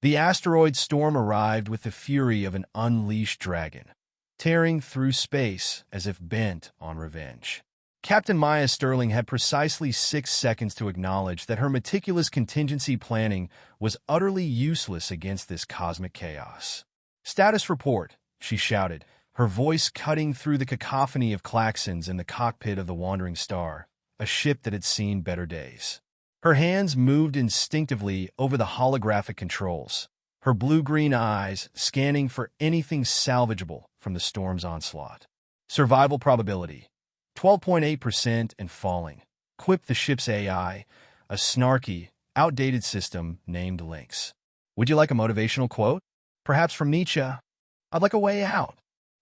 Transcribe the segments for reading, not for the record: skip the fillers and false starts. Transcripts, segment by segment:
The asteroid storm arrived with the fury of an unleashed dragon, tearing through space as if bent on revenge. Captain Maia Sterling had precisely 6 seconds to acknowledge that her meticulous contingency planning was utterly useless against this cosmic chaos. "Status report," she shouted, her voice cutting through the cacophony of klaxons in the cockpit of the Wandering Star, a ship that had seen better days. Her hands moved instinctively over the holographic controls, her blue-green eyes scanning for anything salvageable from the storm's onslaught. "Survival probability, 12.8% and falling," quipped the ship's AI, a snarky, outdated system named Lynx. "Would you like a motivational quote? Perhaps from Nietzsche? I'd like a way out."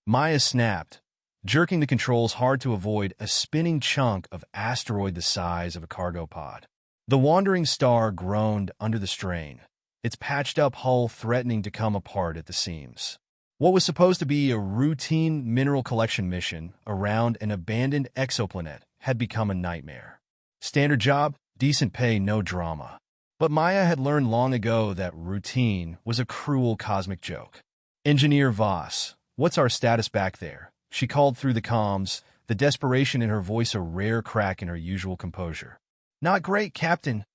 Maia snapped, jerking the controls hard to avoid a spinning chunk of asteroid the size of a cargo pod. The Wandering Star groaned under the strain, its patched-up hull threatening to come apart at the seams. What was supposed to be a routine mineral collection mission around an abandoned exoplanet had become a nightmare. Standard job, decent pay, no drama. But Maia had learned long ago that routine was a cruel cosmic joke. "Engineer Voss, what's our status back there?" she called through the comms, the desperation in her voice a rare crack in her usual composure. "Not great, Captain."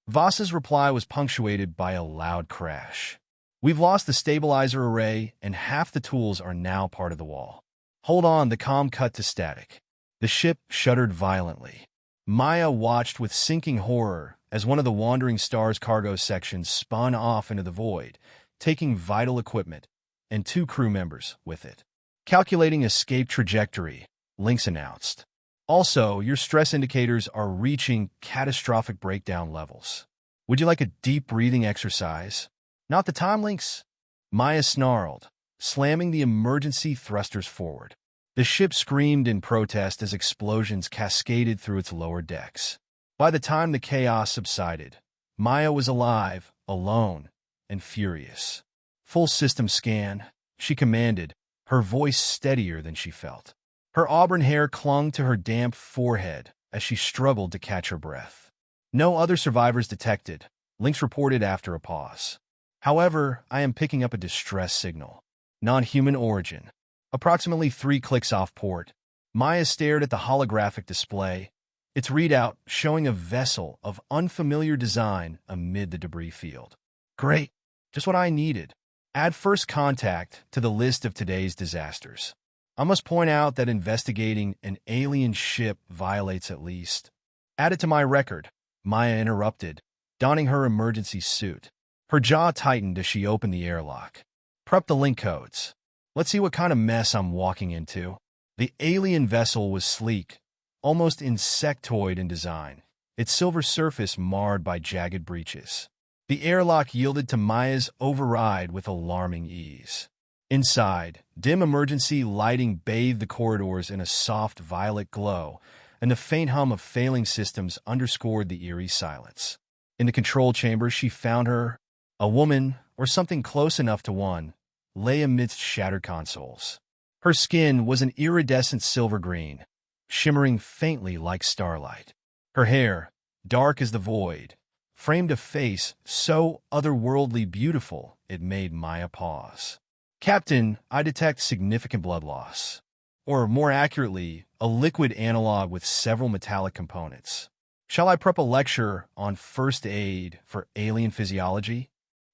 Voss's reply was punctuated by a loud crash. "We've lost the stabilizer array, and half the tools are now part of the wall." "Hold on," the comm cut to static. The ship shuddered violently. Maia watched with sinking horror as one of the Wandering Star's cargo sections spun off into the void, taking vital equipment and 2 crew members with it. "Calculating escape trajectory," Lynx announced. "Also, your stress indicators are reaching catastrophic breakdown levels. Would you like a deep breathing exercise?" "Not the time, Lynx," Maia snarled, slamming the emergency thrusters forward. The ship screamed in protest as explosions cascaded through its lower decks. By the time the chaos subsided, Maia was alive, alone, and furious. "Full system scan," she commanded, her voice steadier than she felt. Her auburn hair clung to her damp forehead as she struggled to catch her breath. "No other survivors detected," Lynx reported after a pause. "However, I am picking up a distress signal. Non-human origin. Approximately 3 clicks off port." Maia stared at the holographic display, its readout showing a vessel of unfamiliar design amid the debris field. "Great. Just what I needed. Add first contact to the list of today's disasters. I must point out that investigating an alien ship violates at least—" "Add it to my record," Maia interrupted, donning her emergency suit. Her jaw tightened as she opened the airlock. "Prep the link codes. Let's see what kind of mess I'm walking into." The alien vessel was sleek, almost insectoid in design, its silver surface marred by jagged breaches. The airlock yielded to Maia's override with alarming ease. Inside, dim emergency lighting bathed the corridors in a soft violet glow, and the faint hum of failing systems underscored the eerie silence. In the control chamber, she found her, a woman, or something close enough to one, lay amidst shattered consoles. Her skin was an iridescent silver green, shimmering faintly like starlight. Her hair, dark as the void, framed a face so otherworldly beautiful it made Maia pause. "Captain, I detect significant blood loss. Or, more accurately, a liquid analog with several metallic components. Shall I prep a lecture on first aid for alien physiology?"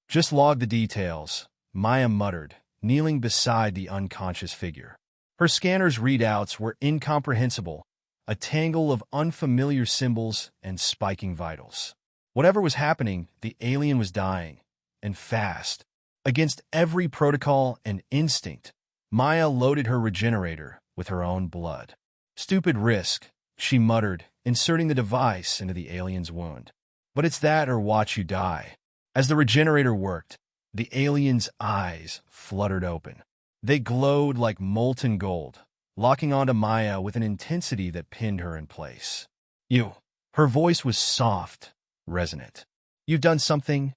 "Just log the details," Maia muttered, kneeling beside the unconscious figure. Her scanner's readouts were incomprehensible, a tangle of unfamiliar symbols and spiking vitals. Whatever was happening, the alien was dying, and fast. Against every protocol and instinct, Maia loaded her regenerator with her own blood. "Stupid risk," she muttered, inserting the device into the alien's wound. "But it's that or watch you die." As the regenerator worked, the alien's eyes fluttered open. They glowed like molten gold, locking onto Maia with an intensity that pinned her in place. "You." Her voice was soft, resonant. "You've done something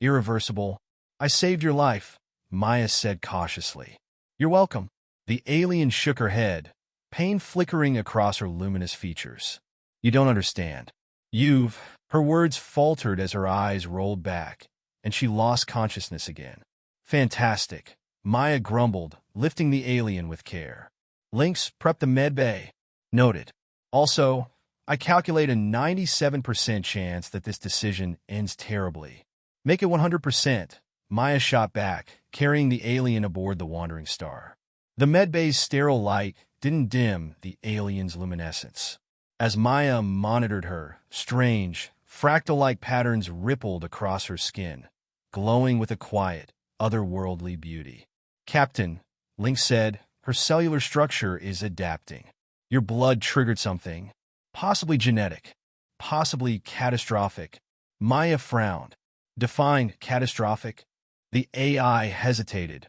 irreversible. I saved your life," Maia said cautiously. "You're welcome." The alien shook her head, pain flickering across her luminous features. "You don't understand. You've—" Her words faltered as her eyes rolled back, and she lost consciousness again. Fantastic, Maia grumbled, lifting the alien with care. Lynx, prep the med bay. Noted. Also, I calculate a 97% chance that this decision ends terribly. Make it 100%, Maia shot back, carrying the alien aboard the Wandering Star. The medbay's sterile light didn't dim the alien's luminescence. As Maia monitored her, strange, fractal-like patterns rippled across her skin, glowing with a quiet, otherworldly beauty. Captain, Lynx said, her cellular structure is adapting. Your blood triggered something. Possibly genetic. Possibly catastrophic. Maia frowned. Defined catastrophic. The AI hesitated,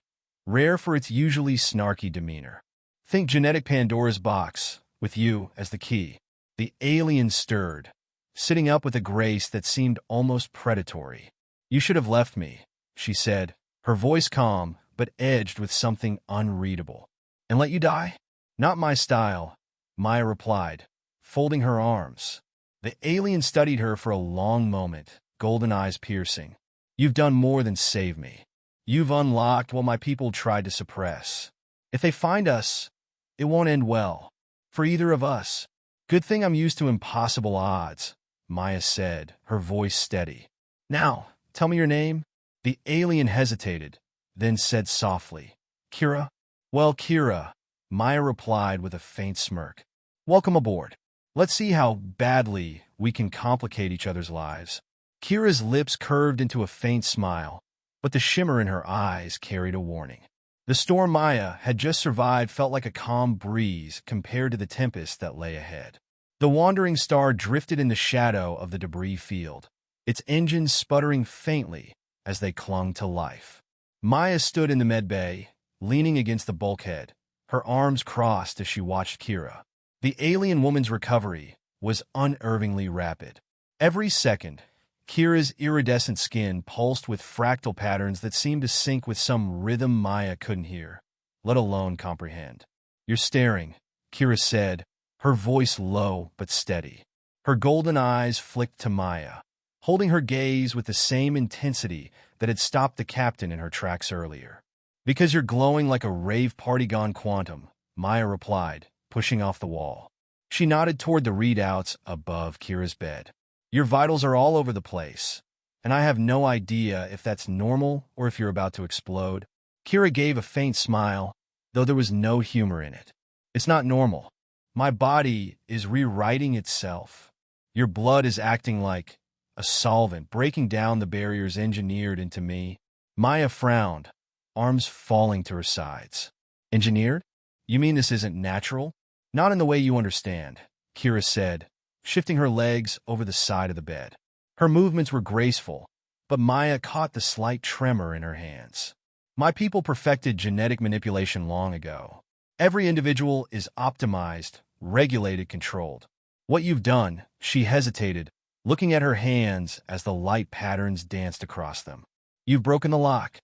rare for its usually snarky demeanor. Think genetic Pandora's box, with you as the key. The alien stirred, sitting up with a grace that seemed almost predatory. You should have left me, she said, her voice calm but edged with something unreadable. And let you die? Not my style, Maia replied, folding her arms. The alien studied her for a long moment, golden eyes piercing. You've done more than save me. You've unlocked what my people tried to suppress. If they find us, it won't end well. For either of us. Good thing I'm used to impossible odds, Maia said, her voice steady. Now, tell me your name. The alien hesitated, then said softly, Kira? Well, Kira, Maia replied with a faint smirk. Welcome aboard. Let's see how badly we can complicate each other's lives. Kira's lips curved into a faint smile, but the shimmer in her eyes carried a warning. The storm Maia had just survived felt like a calm breeze compared to the tempest that lay ahead. The Wandering Star drifted in the shadow of the debris field, its engines sputtering faintly as they clung to life. Maia stood in the medbay, leaning against the bulkhead, her arms crossed as she watched Kira. The alien woman's recovery was unervingly rapid. Every second, Kira's iridescent skin pulsed with fractal patterns that seemed to sync with some rhythm Maia couldn't hear, let alone comprehend. You're staring, Kira said, her voice low but steady. Her golden eyes flicked to Maia, holding her gaze with the same intensity that had stopped the captain in her tracks earlier. Because you're glowing like a rave party gone quantum, Maia replied, pushing off the wall. She nodded toward the readouts above Kira's bed. Your vitals are all over the place, and I have no idea if that's normal or if you're about to explode. Kira gave a faint smile, though there was no humor in it. It's not normal. My body is rewriting itself. Your blood is acting like a solvent, breaking down the barriers engineered into me. Maia frowned, arms falling to her sides. Engineered? You mean this isn't natural? Not in the way you understand, Kira said, shifting her legs over the side of the bed. Her movements were graceful, but Maia caught the slight tremor in her hands. My people perfected genetic manipulation long ago. Every individual is optimized, regulated, controlled. What you've done, she hesitated, looking at her hands as the light patterns danced across them. You've broken the lock.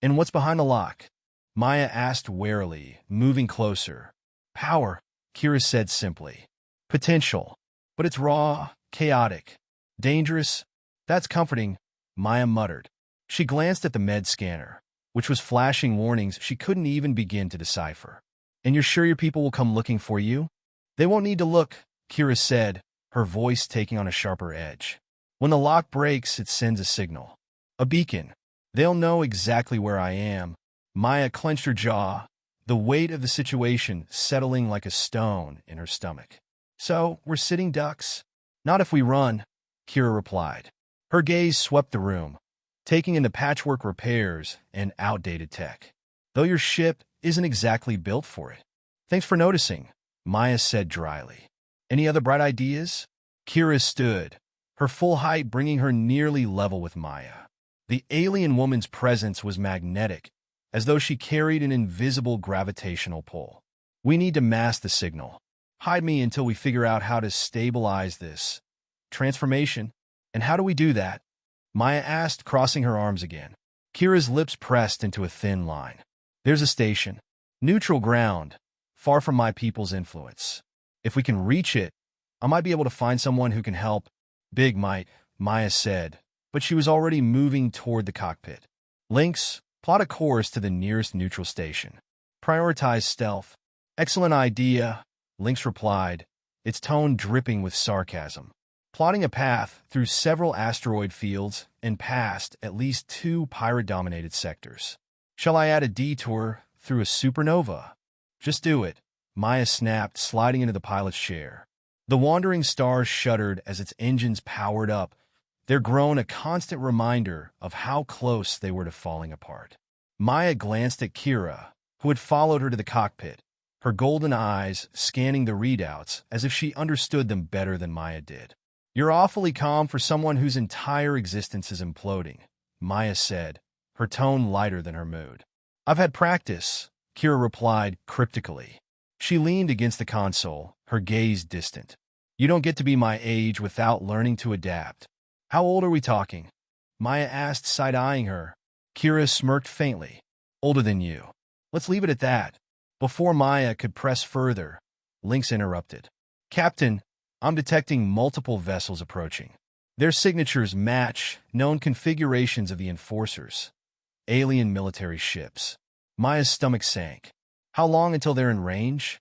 And what's behind the lock? Maia asked warily, moving closer. Power, Kira said simply. Potential. But it's raw, chaotic, dangerous. That's comforting, Maia muttered. She glanced at the med scanner, which was flashing warnings she couldn't even begin to decipher. And you're sure your people will come looking for you? They won't need to look, Kira said, her voice taking on a sharper edge. When the lock breaks, it sends a signal. A beacon. They'll know exactly where I am. Maia clenched her jaw, the weight of the situation settling like a stone in her stomach. So, we're sitting ducks? Not if we run, Kira replied. Her gaze swept the room, taking in the patchwork repairs and outdated tech. Though your ship isn't exactly built for it. Thanks for noticing, Maia said dryly. Any other bright ideas? Kira stood, her full height bringing her nearly level with Maia. The alien woman's presence was magnetic, as though she carried an invisible gravitational pull. We need to mask the signal. Hide me until we figure out how to stabilize this transformation. And how do we do that? Maia asked, crossing her arms again. Kira's lips pressed into a thin line. There's a station. Neutral ground, far from my people's influence. If we can reach it, I might be able to find someone who can help. Big might, Maia said, but she was already moving toward the cockpit. Lynx, plot a course to the nearest neutral station. Prioritize stealth. Excellent idea, Lynx replied, its tone dripping with sarcasm. Plotting a path through several asteroid fields and past at least 2 pirate-dominated sectors. Shall I add a detour through a supernova? Just do it, Maia snapped, sliding into the pilot's chair. The wandering star shuddered as its engines powered up, their groan a constant reminder of how close they were to falling apart. Maia glanced at Kira, who had followed her to the cockpit, her golden eyes scanning the readouts as if she understood them better than Maia did. You're awfully calm for someone whose entire existence is imploding, Maia said, her tone lighter than her mood. I've had practice, Kira replied cryptically. She leaned against the console, her gaze distant. You don't get to be my age without learning to adapt. How old are we talking? Maia asked, side-eyeing her. Kira smirked faintly. Older than you. Let's leave it at that. Before Maia could press further, Lynx interrupted. Captain, I'm detecting multiple vessels approaching. Their signatures match known configurations of the Enforcers. Alien military ships. Maia's stomach sank. How long until they're in range?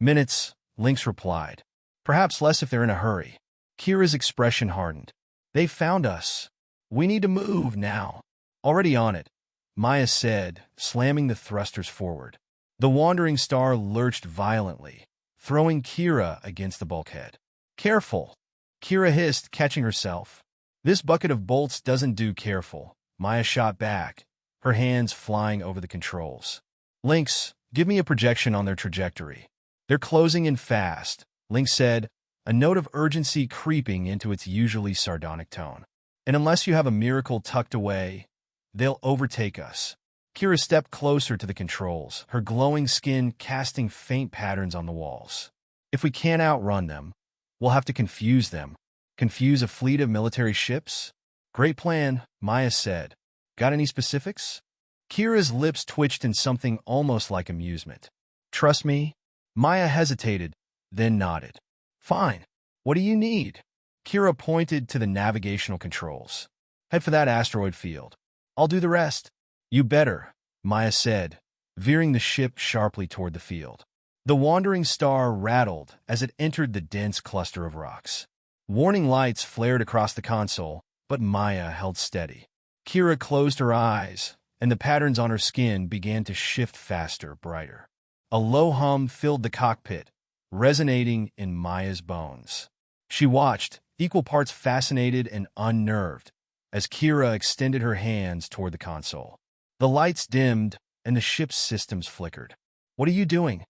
Minutes, Lynx replied. Perhaps less if they're in a hurry. Kira's expression hardened. They found us. We need to move now. Already on it, Maia said, slamming the thrusters forward. The wandering star lurched violently, throwing Kira against the bulkhead. Careful, Kira hissed, catching herself. This bucket of bolts doesn't do careful, Maia shot back, her hands flying over the controls. Lynx, give me a projection on their trajectory. They're closing in fast, Lynx said, a note of urgency creeping into its usually sardonic tone. And unless you have a miracle tucked away, they'll overtake us. Kira stepped closer to the controls, her glowing skin casting faint patterns on the walls. If we can't outrun them, we'll have to confuse them. Confuse a fleet of military ships? Great plan, Maia said. Got any specifics? Kira's lips twitched in something almost like amusement. Trust me? Maia hesitated, then nodded. Fine. What do you need? Kira pointed to the navigational controls. Head for that asteroid field. I'll do the rest. You better, Maia said, veering the ship sharply toward the field. The wandering star rattled as it entered the dense cluster of rocks. Warning lights flared across the console, but Maia held steady. Kira closed her eyes, and the patterns on her skin began to shift faster, brighter. A low hum filled the cockpit, resonating in Maia's bones. She watched, equal parts fascinated and unnerved, as Kira extended her hands toward the console. The lights dimmed, and the ship's systems flickered. What are you doing?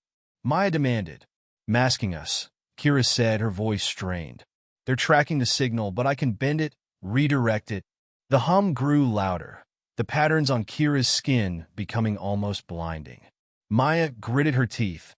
Maia demanded. Masking us, Kira said, her voice strained. They're tracking the signal, but I can bend it, redirect it. The hum grew louder, the patterns on Kira's skin becoming almost blinding. Maia gritted her teeth,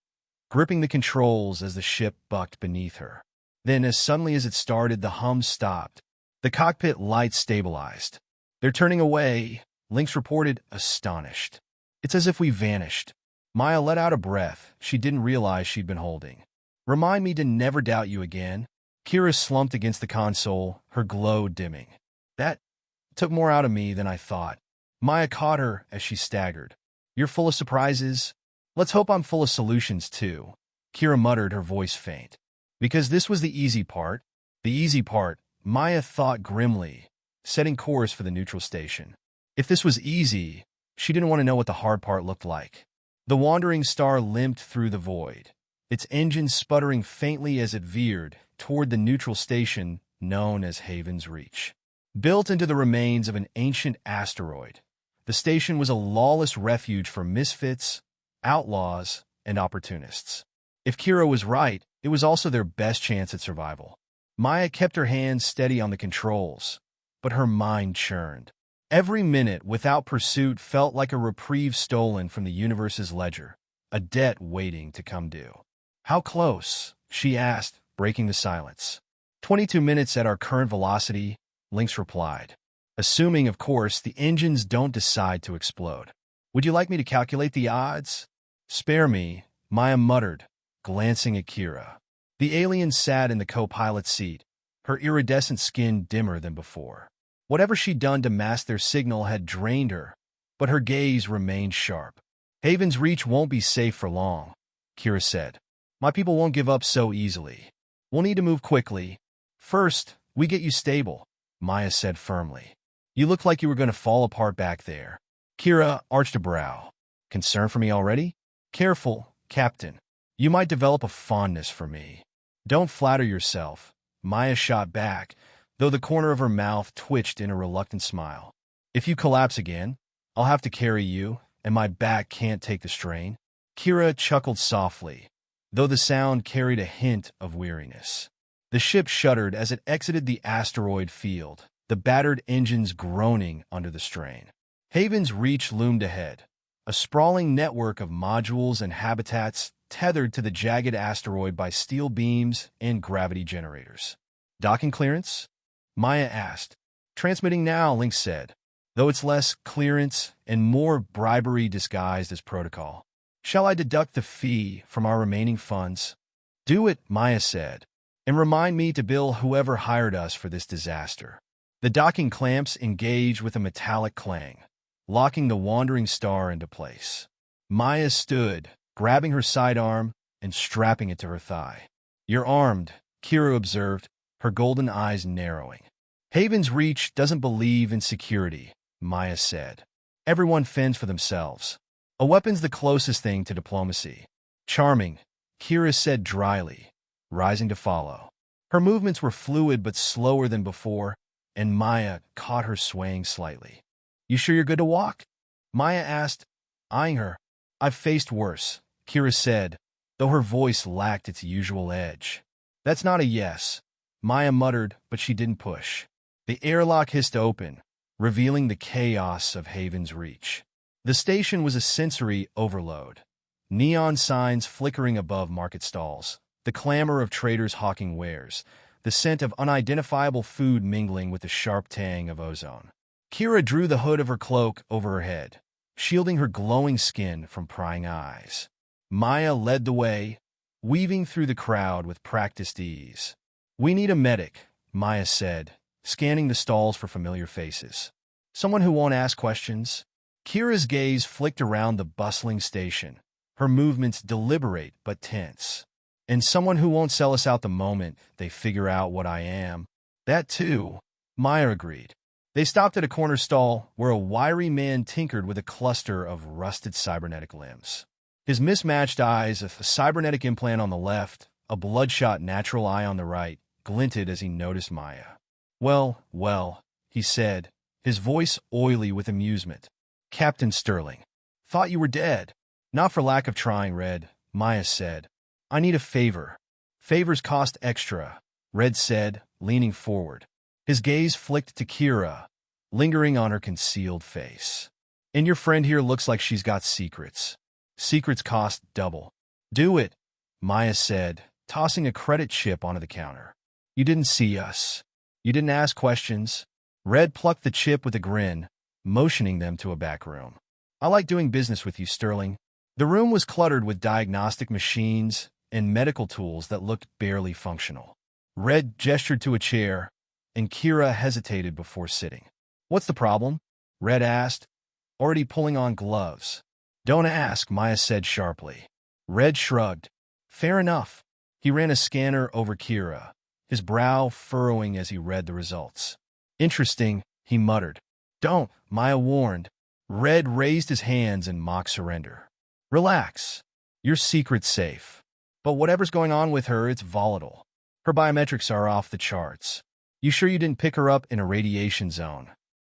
gripping the controls as the ship bucked beneath her. Then, as suddenly as it started, the hum stopped. The cockpit lights stabilized. They're turning away, Lynx reported, astonished. It's as if we vanished. Maia let out a breath she didn't realize she'd been holding. Remind me to never doubt you again. Kira slumped against the console, her glow dimming. That took more out of me than I thought. Maia caught her as she staggered. You're full of surprises? Let's hope I'm full of solutions, too, Kira muttered, her voice faint. Because this was the easy part. The easy part, Maia thought grimly, setting course for the neutral station. If this was easy, she didn't want to know what the hard part looked like. The wandering star limped through the void, its engine sputtering faintly as it veered toward the neutral station known as Haven's Reach. Built into the remains of an ancient asteroid, the station was a lawless refuge for misfits, outlaws, and opportunists. If Kira was right, it was also their best chance at survival. Maia kept her hands steady on the controls, but her mind churned. Every minute without pursuit felt like a reprieve stolen from the universe's ledger, a debt waiting to come due. How close? She asked, breaking the silence. 22 minutes at our current velocity, Lynx replied. Assuming, of course, the engines don't decide to explode. Would you like me to calculate the odds? Spare me, Maia muttered, glancing at Kira. The alien sat in the co-pilot seat, her iridescent skin dimmer than before. Whatever she'd done to mask their signal had drained her, but her gaze remained sharp. Haven's Reach won't be safe for long, Kira said. My people won't give up so easily. We'll need to move quickly. First, we get you stable, Maia said firmly. You look like you were going to fall apart back there. Kira arched a brow. Concern for me already? Careful, Captain. You might develop a fondness for me. Don't flatter yourself, Maia shot back, though the corner of her mouth twitched in a reluctant smile. If you collapse again, I'll have to carry you, and my back can't take the strain. Kira chuckled softly, though the sound carried a hint of weariness. The ship shuddered as it exited the asteroid field, the battered engines groaning under the strain. Haven's Reach loomed ahead, a sprawling network of modules and habitats tethered to the jagged asteroid by steel beams and gravity generators. Docking clearance? Maia asked. Transmitting now, Link said, though it's less clearance and more bribery disguised as protocol. Shall I deduct the fee from our remaining funds? Do it, Maia said, and remind me to bill whoever hired us for this disaster. The docking clamps engaged with a metallic clang, locking the wandering star into place. Maia stood, grabbing her sidearm and strapping it to her thigh. You're armed, Kira observed, her golden eyes narrowing. Haven's Reach doesn't believe in security, Maia said. Everyone fends for themselves. A weapon's the closest thing to diplomacy. Charming, Kira said dryly, rising to follow. Her movements were fluid but slower than before, and Maia caught her swaying slightly. You sure you're good to walk? Maia asked, eyeing her. I've faced worse, Kira said, though her voice lacked its usual edge. That's not a yes, Maia muttered, but she didn't push. The airlock hissed open, revealing the chaos of Haven's Reach. The station was a sensory overload. Neon signs flickering above market stalls, the clamor of traders hawking wares, the scent of unidentifiable food mingling with the sharp tang of ozone. Kira drew the hood of her cloak over her head, shielding her glowing skin from prying eyes. Maia led the way, weaving through the crowd with practiced ease. We need a medic, Maia said, scanning the stalls for familiar faces. Someone who won't ask questions? Kira's gaze flicked around the bustling station, her movements deliberate but tense. And someone who won't sell us out the moment they figure out what I am. That too, Maia agreed. They stopped at a corner stall where a wiry man tinkered with a cluster of rusted cybernetic limbs. His mismatched eyes, a cybernetic implant on the left, a bloodshot natural eye on the right, glinted as he noticed Maia. Well, he said, his voice oily with amusement. Captain Sterling. Thought you were dead. Not for lack of trying, Red, Maia said. I need a favor. Favors cost extra, Red said, leaning forward. His gaze flicked to Kira, lingering on her concealed face. And your friend here looks like she's got secrets. Secrets cost double. Do it, Maia said, tossing a credit chip onto the counter. You didn't see us. You didn't ask questions. Red plucked the chip with a grin, motioning them to a back room. I like doing business with you, Sterling. The room was cluttered with diagnostic machines and medical tools that looked barely functional. Red gestured to a chair, and Kira hesitated before sitting. What's the problem? Red asked, already pulling on gloves. Don't ask, Maia said sharply. Red shrugged. Fair enough. He ran a scanner over Kira, his brow furrowing as he read the results. Interesting, he muttered. Don't, Maia warned. Red raised his hands in mock surrender. Relax. Your secret's safe. But whatever's going on with her, it's volatile. Her biometrics are off the charts. You sure you didn't pick her up in a radiation zone?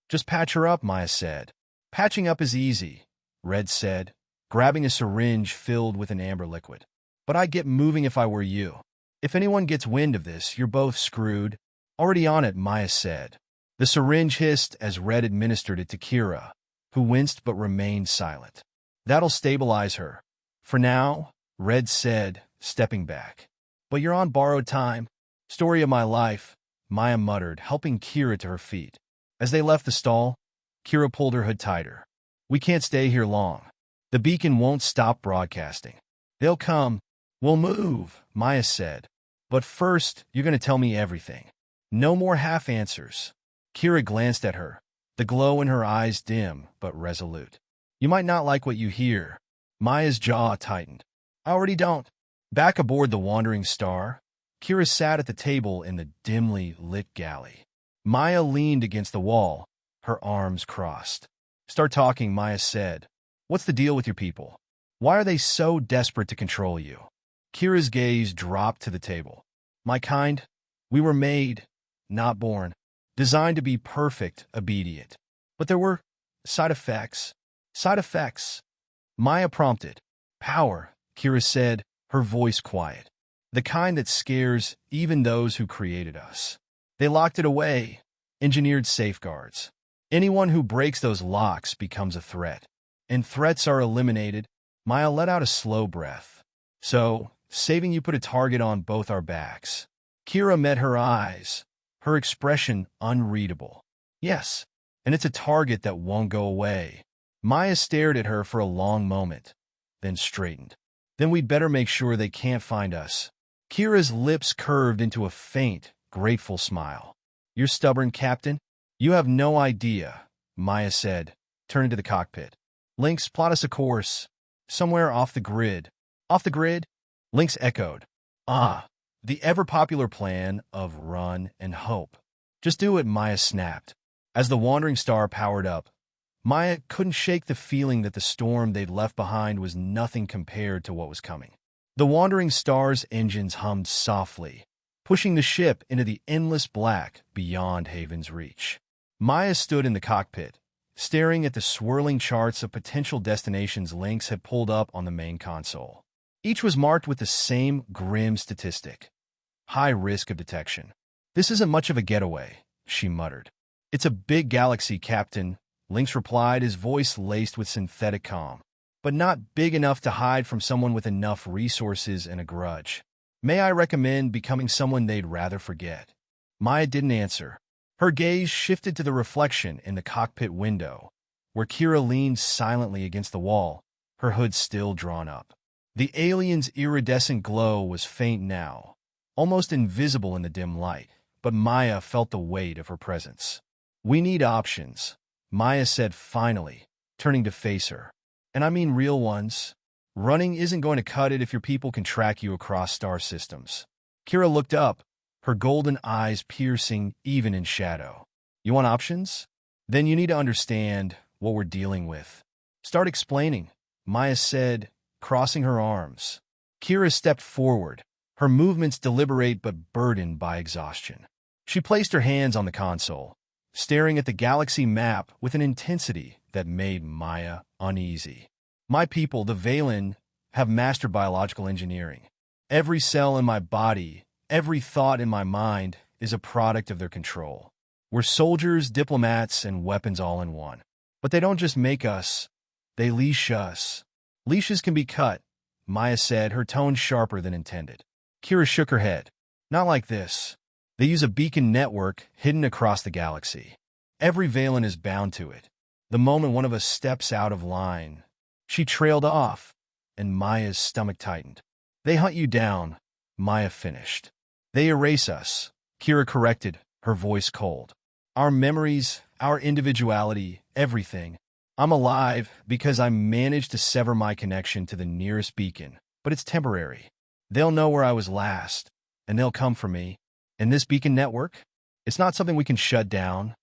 Just patch her up, Maia said. Patching up is easy, Red said, grabbing a syringe filled with an amber liquid. But I'd get moving if I were you. If anyone gets wind of this, you're both screwed. Already on it, Maia said. The syringe hissed as Red administered it to Kira, who winced but remained silent. That'll stabilize her. For now, Red said, stepping back. But you're on borrowed time. Story of my life, Maia muttered, helping Kira to her feet. As they left the stall, Kira pulled her hood tighter. We can't stay here long. The beacon won't stop broadcasting. They'll come. We'll move, Maia said. But first, you're going to tell me everything. No more half answers. Kira glanced at her, the glow in her eyes dim but resolute. You might not like what you hear. Maya's jaw tightened. I already don't. Back aboard the Wandering Star, Kira sat at the table in the dimly lit galley. Maya leaned against the wall, her arms crossed. Start talking, Maya said. What's the deal with your people? Why are they so desperate to control you? Kira's gaze dropped to the table. My kind, we were made, not born, designed to be perfect, obedient. But there were side effects. Side effects. Maya prompted. Power, Kira said, her voice quiet. The kind that scares even those who created us. They locked it away, engineered safeguards. Anyone who breaks those locks becomes a threat. And threats are eliminated. Maya let out a slow breath. So, saving you put a target on both our backs. Kira met her eyes, her expression unreadable. Yes, and it's a target that won't go away. Maya stared at her for a long moment, then straightened. Then we'd better make sure they can't find us. Kira's lips curved into a faint, grateful smile. You're stubborn, Captain? You have no idea, Maya said, turning to the cockpit. Lynx, plot us a course. Somewhere off the grid. Off the grid? Lynx echoed. Ah, the ever-popular plan of run and hope. Just do it, Maya snapped. As the Wandering Star powered up, Maya couldn't shake the feeling that the storm they'd left behind was nothing compared to what was coming. The Wandering Star's engines hummed softly, pushing the ship into the endless black beyond Haven's reach. Maya stood in the cockpit, staring at the swirling charts of potential destinations Lynx had pulled up on the main console. Each was marked with the same grim statistic: high risk of detection. This isn't much of a getaway, she muttered. It's a big galaxy, Captain, Lynx replied, his voice laced with synthetic calm. But not big enough to hide from someone with enough resources and a grudge. May I recommend becoming someone they'd rather forget? Maya didn't answer. Her gaze shifted to the reflection in the cockpit window, where Kira leaned silently against the wall, her hood still drawn up. The alien's iridescent glow was faint now, almost invisible in the dim light, but Maya felt the weight of her presence. We need options, Maya said finally, turning to face her. And I mean real ones. Running isn't going to cut it if your people can track you across star systems. Kira looked up, her golden eyes piercing even in shadow. You want options? Then you need to understand what we're dealing with. Start explaining, Maya said, crossing her arms. Kira stepped forward, her movements deliberate but burdened by exhaustion. She placed her hands on the console, staring at the galaxy map with an intensity that made Maya uneasy. My people, the Valen, have mastered biological engineering. Every cell in my body, every thought in my mind is a product of their control. We're soldiers, diplomats, and weapons all in one. But they don't just make us, they leash us. Leashes can be cut, Maya said, her tone sharper than intended. Kira shook her head. Not like this. They use a beacon network hidden across the galaxy. Every Valen is bound to it. The moment one of us steps out of line, she trailed off, and Maya's stomach tightened. They hunt you down, Maya finished. They erase us, Kira corrected, her voice cold. Our memories, our individuality, everything. I'm alive because I managed to sever my connection to the nearest beacon, but it's temporary. They'll know where I was last, and they'll come for me. And this beacon network? It's not something we can shut down.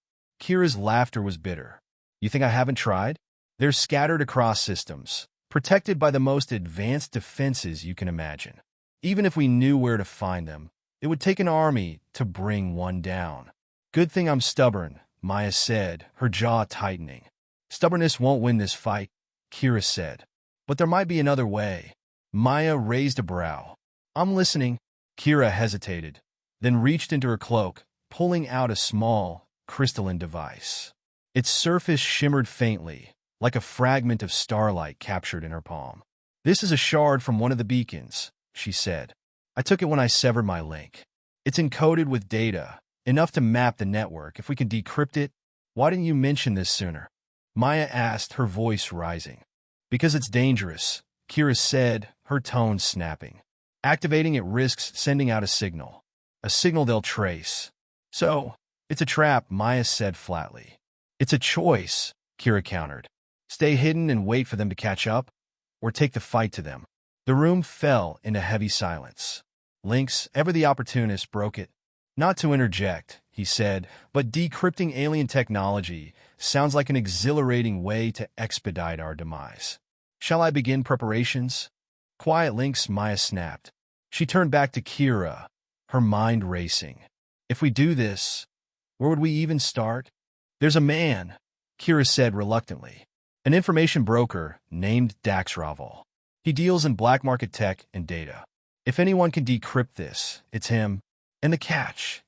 Kira's laughter was bitter. You think I haven't tried? They're scattered across systems, protected by the most advanced defenses you can imagine. Even if we knew where to find them, it would take an army to bring one down. Good thing I'm stubborn, Maya said, her jaw tightening. Stubbornness won't win this fight, Kira said. But there might be another way. Maya raised a brow. I'm listening. Kira hesitated, then reached into her cloak, pulling out a small, crystalline device. Its surface shimmered faintly, like a fragment of starlight captured in her palm. This is a shard from one of the beacons, she said. I took it when I severed my link. It's encoded with data, enough to map the network. If we can decrypt it, why didn't you mention this sooner? Maya asked, her voice rising. Because it's dangerous, Kira said, her tone snapping. Activating it risks sending out a signal they'll trace. So, It's a trap, Maya said flatly. It's a choice, Kira countered. Stay hidden and wait for them to catch up, or take the fight to them. The room fell into heavy silence. Lynx, ever the opportunist, broke it. Not to interject, he said, but decrypting alien technology sounds like an exhilarating way to expedite our demise. Shall I begin preparations? Quiet, Lynx, Maya snapped. She turned back to Kira, her mind racing. If we do this, where would we even start? There's a man, Kira said reluctantly. An information broker named Dax Raval. He deals in black market tech and data. If anyone can decrypt this, it's him. And the catch.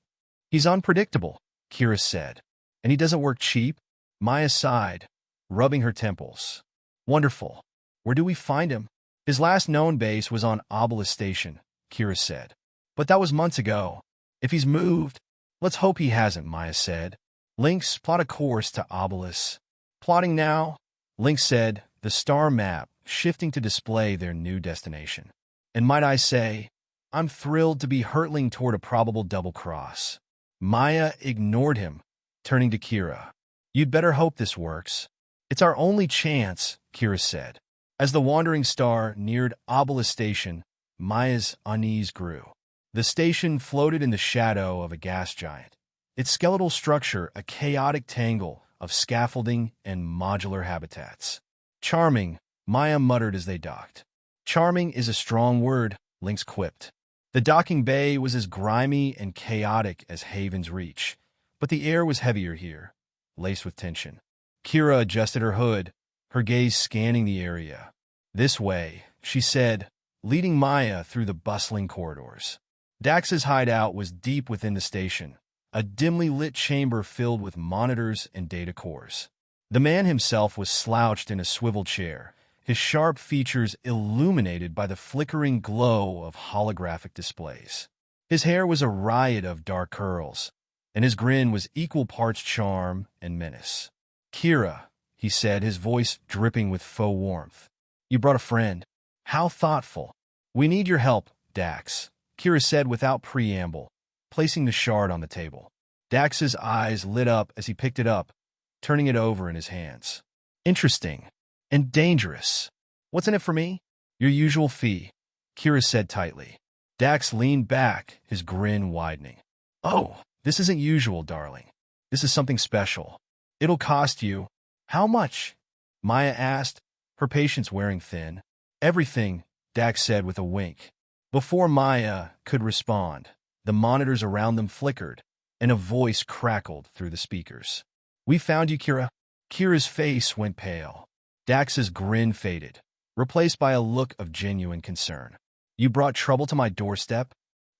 He's unpredictable, Kira said. And he doesn't work cheap? Maya sighed, rubbing her temples. Wonderful. Where do we find him? His last known base was on Obelus Station, Kira said. But that was months ago. If he's moved, let's hope he hasn't, Maya said. Lynx, plot a course to Obelus. Plotting now, Lynx said, the star map shifting to display their new destination. And might I say, I'm thrilled to be hurtling toward a probable double-cross. Maya ignored him, turning to Kira. You'd better hope this works. It's our only chance, Kira said. As the wandering star neared Obelus Station, Maya's unease grew. The station floated in the shadow of a gas giant. Its skeletal structure a chaotic tangle of scaffolding and modular habitats. Charming, Maya muttered as they docked. Charming is a strong word, Lynx quipped. The docking bay was as grimy and chaotic as Haven's Reach, but the air was heavier here, laced with tension. Kira adjusted her hood, her gaze scanning the area. This way, she said, leading Maya through the bustling corridors. Dax's hideout was deep within the station, a dimly lit chamber filled with monitors and data cores. The man himself was slouched in a swivel chair, his sharp features illuminated by the flickering glow of holographic displays. His hair was a riot of dark curls, and his grin was equal parts charm and menace. Kira, he said, his voice dripping with faux warmth. You brought a friend. How thoughtful. We need your help, Dax, Kira said without preamble, placing the shard on the table. Dax's eyes lit up as he picked it up, turning it over in his hands. Interesting. And dangerous. What's in it for me? Your usual fee, Kira said tightly. Dax leaned back, his grin widening. Oh, this isn't usual, darling. This is something special. It'll cost you. How much? Maya asked, her patience wearing thin. Everything, Dax said with a wink. Before Maya could respond, the monitors around them flickered, and a voice crackled through the speakers. We found you, Kira. Kira's face went pale. Dax's grin faded, replaced by a look of genuine concern. You brought trouble to my doorstep?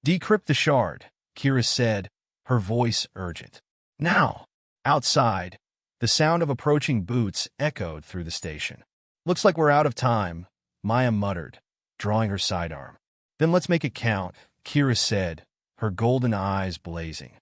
Decrypt the shard, Kira said, her voice urgent. Now! Outside, the sound of approaching boots echoed through the station. Looks like we're out of time, Maya muttered, drawing her sidearm. Then let's make it count, Kira said, her golden eyes blazing.